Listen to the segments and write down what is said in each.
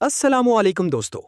अस्सलामुअलैकुम दोस्तों।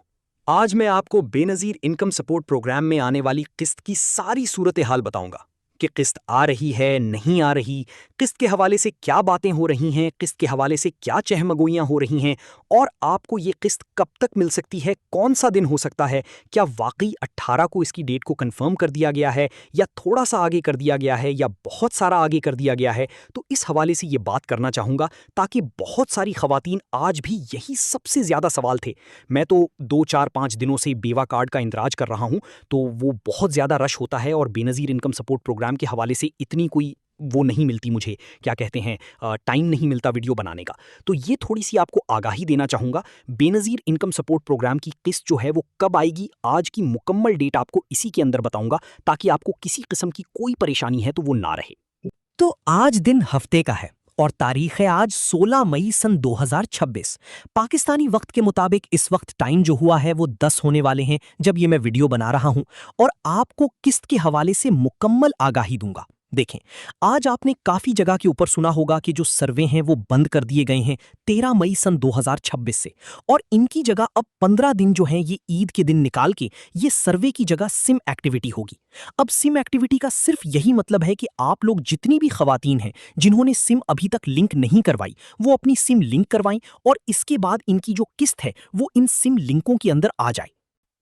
आज मैं आपको बेनज़ीर इनकम सपोर्ट प्रोग्राम में आने वाली किस्त की सारी सूरत हाल बताऊंगा कि किस्त आ रही है, नहीं आ रही, किस्त के हवाले से क्या बातें हो रही हैं, किस्त के हवाले से क्या चहमगोइयाँ हो रही हैं और आपको ये किस्त कब तक मिल सकती है, कौन सा दिन हो सकता है, क्या वाकई 18 को इसकी डेट को कंफर्म कर दिया गया है या थोड़ा सा आगे कर दिया गया है या बहुत सारा आगे कर दिया गया है। तो इस हवाले से ये बात करना चाहूँगा ताकि बहुत सारी ख़वातीन आज भी यही सबसे ज़्यादा सवाल थे। मैं तो 2, 4, 5 दिनों से बेवा कार्ड का इंतज़ार कर रहा हूँ, तो वो बहुत ज़्यादा रश होता है और बेनज़ीर इनकम सपोर्ट प्रोग्राम के हवाले से इतनी कोई वो नहीं मिलती मुझे, क्या कहते हैं, टाइम नहीं मिलता वीडियो बनाने का। तो ये थोड़ी-सी आपको आगाही देना चाहूँगा। बेनज़ीर इनकम सपोर्ट प्रोग्राम की किस्त जो है वो कब आएगी, आज की मुकम्मल डेट आपको इसी के अंदर बताऊँगा ताकि आपको किसी किस्म की कोई परेशानी है तो वो ना रहे। तो आज दिन हफ्ते का है और तारीख है आज 16 मई सन 2026। पाकिस्तानी वक्त के मुताबिक इस वक्त टाइम जो हुआ है वो 10 होने वाले हैं जब ये मैं वीडियो बना रहा हूं और आपको किस्त के हवाले से मुकम्मल आगाही दूंगा। देखें, आज आपने काफी जगह के ऊपर सुना होगा कि जो सर्वे हैं वो बंद कर दिए गए हैं 13 मई सन 2026 से, और इनकी जगह अब 15 दिन जो हैं ये ईद के दिन निकाल के ये सर्वे की जगह सिम एक्टिविटी होगी। अब सिम एक्टिविटी का सिर्फ यही मतलब है कि आप लोग जितनी भी खवातीन हैं जिन्होंने सिम अभी तक लिंक नहीं करवाई वो अपनी सिम लिंक करवाएं और इसके बाद इनकी जो किस्त है वो इन सिम लिंकों के अंदर आ जाए।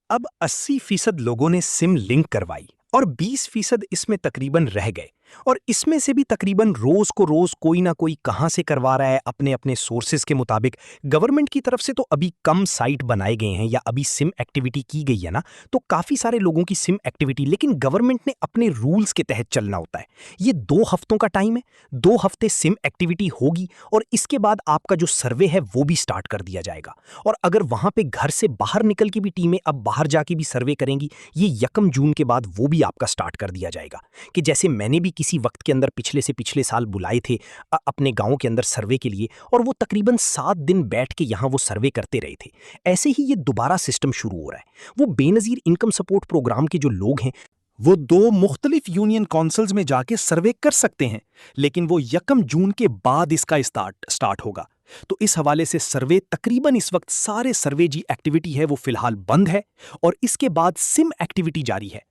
अब 80% लोगों ने सिम लिंक करवाई और 20% इसमें तकरीबन रह गए, और इसमें से भी तकरीबन रोज को रोज कोई ना कोई कहां से करवा रहा है अपने अपने सोर्सेज के मुताबिक। गवर्नमेंट की तरफ से तो अभी कम साइट बनाए गए हैं या अभी सिम एक्टिविटी की गई है ना, तो काफी सारे लोगों की सिम एक्टिविटी, लेकिन गवर्नमेंट ने अपने रूल्स के तहत चलना होता है। ये 2 हफ्तों का टाइम है, 2 हफ्ते सिम एक्टिविटी होगी और इसके बाद आपका जो सर्वे है वो भी स्टार्ट कर दिया जाएगा। और अगर वहां पे घर से बाहर निकल के भी टीमें अब बाहर जाके भी सर्वे करेंगी, ये 1 जून के बाद वो भी आपका स्टार्ट कर दिया जाएगा। कि जैसे मैंने भी किसी वक्त के अंदर पिछले से पिछले साल बुलाए थे अपने गांव के अंदर सर्वे के लिए, और वो तकरीबन 7 दिन बैठ के यहां वो सर्वे करते रहे थे। ऐसे ही ये दोबारा सिस्टम शुरू हो रहा है। वो बेनज़ीर इनकम सपोर्ट प्रोग्राम के जो लोग हैं वो 2 मुख्तलिफ यूनियन काउंसिल्स में जाके सर्वे कर सकते हैं, लेकिन वो 1 जून के बाद इसका स्टार्ट होगा। तो इस हवाले से सर्वे तकरीबन इस वक्त सारे सर्वे जी एक्टिविटी है वो फिलहाल बंद है और इसके बाद सिम एक्टिविटी जारी है।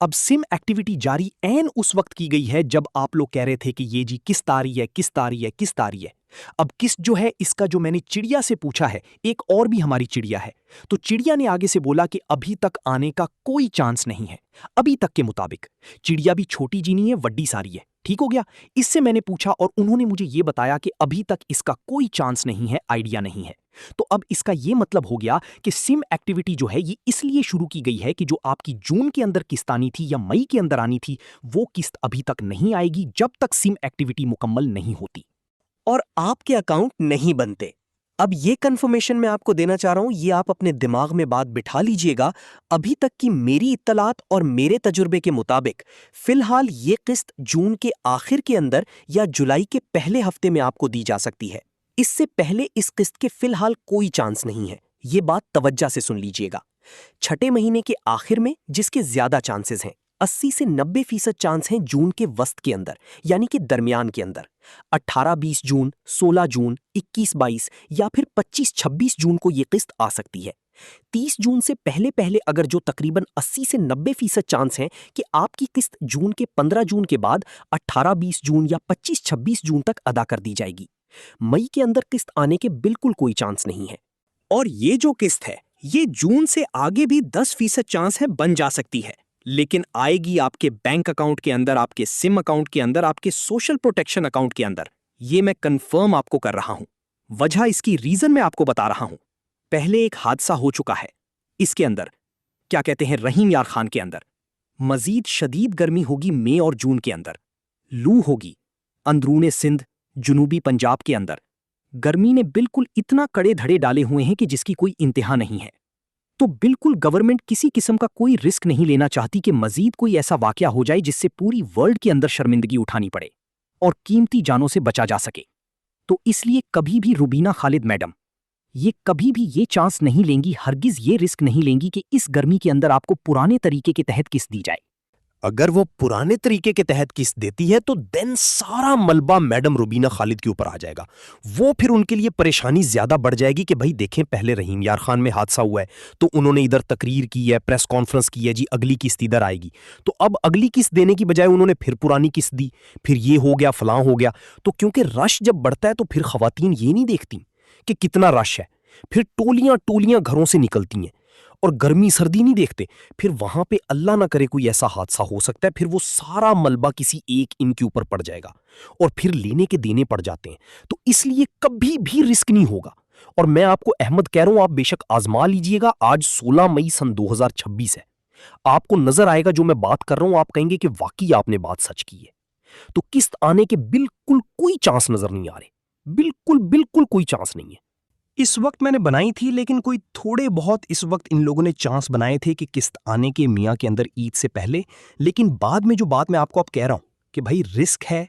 अब सिम एक्टिविटी जारी ऐन उस वक्त की गई है जब आप लोग कह रहे थे कि ये जी किस्त आ रही है, किस्त आ रही है, किस्त आ रही है। अब किस्त जो है इसका जो मैंने चिड़िया से पूछा है, एक और भी हमारी चिड़िया है, तो चिड़िया ने आगे से बोला कि अभी तक आने का कोई चांस नहीं है। अभी तक के मुताबिक चिड़िया भी छोटी जी नहीं है, वड्डी सारी है। ठीक हो गया। इससे मैंने पूछा और उन्होंने मुझे ये बताया कि अभी तक इसका कोई चांस नहीं है, आइडिया नहीं है। तो अब इसका ये मतलब हो गया कि सिम एक्टिविटी जो है ये इसलिए शुरू की गई है कि जो आपकी जून के अंदर किस्त आनी थी या मई के अंदर आनी थी वो किस्त अभी तक नहीं आएगी जब तक सिम एक्टिविटी मुकम्मल नहीं होती और आपके अकाउंट नहीं बनते। अब ये कंफर्मेशन मैं आपको देना चाह रहा हूं, ये आप अपने दिमाग में बात बिठा लीजिएगा। अभी तक की मेरी इत्तलात और मेरे तजुर्बे के मुताबिक फिलहाल ये किस्त जून के आखिर के अंदर या जुलाई के पहले हफ्ते में आपको दी जा सकती है। इससे पहले इस किस्त के फिलहाल कोई चांस नहीं है। ये बात तवज्जा से सुन लीजिएगा। छठे महीने के आखिर में जिसके ज्यादा चांसेस हैं, 80 से 90% चांस हैं जून के वस्त के अंदर यानी कि दरमियान के अंदर। 18-20 जून, 16 जून, 21-22 या फिर 25-26 जून को ये किस्त आ सकती है। 30 जून से पहले पहले अगर जो तकरीबन 80 से 90% चांस हैं कि आपकी किस्त जून के 15 जून के बाद 18-20 जून या 25-26 जून तक अदा कर दी जाएगी। मई के अंदर किस्त आने के बिल्कुल कोई चांस नहीं है। और ये जो किस्त है ये जून से आगे भी 10% चांस है बन जा सकती है, लेकिन आएगी आपके बैंक अकाउंट के अंदर, आपके सिम अकाउंट के अंदर, आपके सोशल प्रोटेक्शन अकाउंट के अंदर। ये मैं कंफर्म आपको कर रहा हूं। वजह इसकी रीजन मैं आपको बता रहा हूं। पहले एक हादसा हो चुका है इसके अंदर, क्या कहते हैं, रहीम यार खान के अंदर। मजीद शदीद गर्मी होगी मई और जून के अंदर। लू होगी अंदरूने सिंध, जुनूबी पंजाब के अंदर। गर्मी ने बिल्कुल इतना कड़े धड़े डाले हुए हैं कि जिसकी कोई इंतहा नहीं है। तो बिल्कुल गवर्नमेंट किसी किस्म का कोई रिस्क नहीं लेना चाहती कि मजीद कोई ऐसा वाकया हो जाए जिससे पूरी वर्ल्ड के अंदर शर्मिंदगी उठानी पड़े और कीमती जानों से बचा जा सके। तो इसलिए कभी भी रुबीना खालिद मैडम ये कभी भी ये चांस नहीं लेंगी, हरगिज ये रिस्क नहीं लेंगी कि इस गर्मी के अंदर आपको पुराने तरीके के तहत किस्त दी जाए। अगर वो पुराने तरीके के तहत किस्त देती है तो देन सारा मलबा मैडम रुबीना खालिद के ऊपर आ जाएगा। वो फिर उनके लिए परेशानी ज्यादा बढ़ जाएगी कि भाई देखें, पहले रहीम यार खान में हादसा हुआ है तो उन्होंने इधर तकरीर की है, प्रेस कॉन्फ्रेंस की है, जी अगली किस्त इधर आएगी। तो अब अगली किस्त देने की बजाय उन्होंने फिर पुरानी किस्त दी, फिर ये हो गया, फलां हो गया। तो क्योंकि रश जब बढ़ता है तो फिर खवातीन ये नहीं देखती कि कितना रश है, फिर टोलियां टोलियां घरों से निकलती हैं और गर्मी सर्दी नहीं देखते। फिर वहां पे अल्लाह ना करे कोई ऐसा हादसा हो सकता है, फिर वो सारा मलबा किसी एक इनके ऊपर पड़ जाएगा और फिर लेने के देने पड़ जाते हैं। तो इसलिए कभी भी रिस्क नहीं होगा। और मैं आपको अहमद कह रहा हूं, आप बेशक आजमा लीजिएगा। आज 16 मई सन 2026 है। आपको नजर आएगा जो मैं बात कर रहा हूं, आप कहेंगे कि वाकई आपने बात सच की है। तो किस्त आने के बिल्कुल कोई चांस नजर नहीं आ रहे, बिल्कुल बिल्कुल कोई चांस नहीं है। इस वक्त मैंने बनाई थी, लेकिन कोई थोड़े बहुत इस वक्त इन लोगों ने चांस बनाए थे कि किस्त आने के मियाँ के अंदर ईद से पहले। लेकिन बाद में जो बात मैं आपको अब कह रहा हूं कि भाई रिस्क है,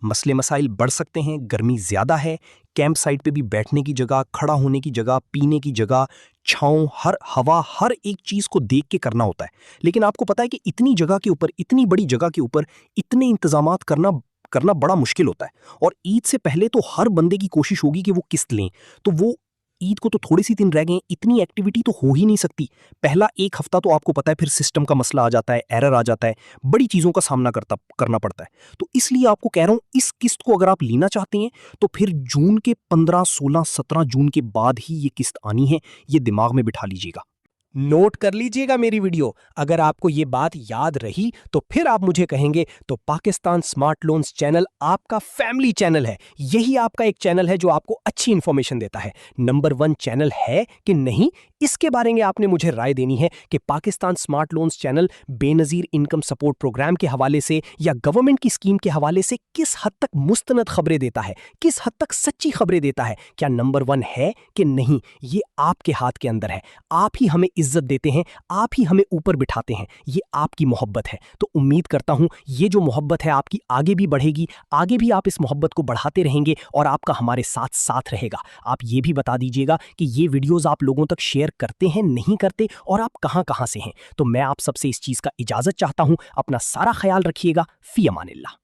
मसले मसाइल बढ़ सकते हैं, गर्मी ज्यादा है, कैंप साइट पे भी बैठने की जगह, खड़ा होने की जगह, पीने की जगह, छांव, हर हवा, हर एक चीज को देख के करना होता है। लेकिन आपको पता है कि इतनी जगह के ऊपर, इतनी बड़ी जगह के ऊपर इतने इंतजामात करना करना बड़ा मुश्किल होता है। और ईद से पहले तो हर बंदे की कोशिश होगी कि वो किस्त लें। तो वो ईद को तो थोड़े सी दिन रह गए, इतनी एक्टिविटी तो हो ही नहीं सकती। पहला एक हफ्ता तो आपको पता है फिर सिस्टम का मसला आ जाता है, एरर आ जाता है, बड़ी चीज़ों का सामना करना पड़ता है। तो इसलिए आपको कह रहा हूं, इस किस्त को अगर आप लेना चाहते हैं तो फिर जून के 15, 16, 17 जून के बाद ही ये किस्त आनी है। ये दिमाग में बिठा लीजिएगा, नोट कर लीजिएगा मेरी वीडियो। अगर आपको ये बात याद रही तो फिर आप मुझे कहेंगे तो पाकिस्तान स्मार्ट लोन्स चैनल आपका फैमिली चैनल है। यही आपका एक चैनल है जो आपको अच्छी इंफॉर्मेशन देता है। नंबर 1 चैनल है कि नहीं, इसके बारे में आपने मुझे राय देनी है कि Pakistan smart loans channel Benazir income support programme के हवाले से या गवर्नमेंट की स्कीम के हवाले से किस हद तक मुस्तनद खबरें देता है, किस हद तक सच्ची खबरें देता है। क्या नंबर 1 है कि नहीं, ये आपके हाथ के अंदर है। आप ही हमें इज्जत देते हैं, आप ही हमें ऊपर बिठाते हैं, ये आपकी मोहब्बत है। तो उम्मीद करता हूं ये जो मोहब्बत है आपकी आगे भी बढ़ेगी, आगे भी आप इस मोहब्बत को बढ़ाते रहेंगे और आपका हमारे साथ साथ रहेगा। आप ये भी बता दीजिएगा कि ये वीडियोस आप लोगों तक शेयर करते हैं, नहीं करते, और आप कहां से हैं। तो मैं आप सबसे इस चीज का इजाजत चाहता हूं। अपना सारा ख्याल रखिएगा। फी अमानिल्लाह।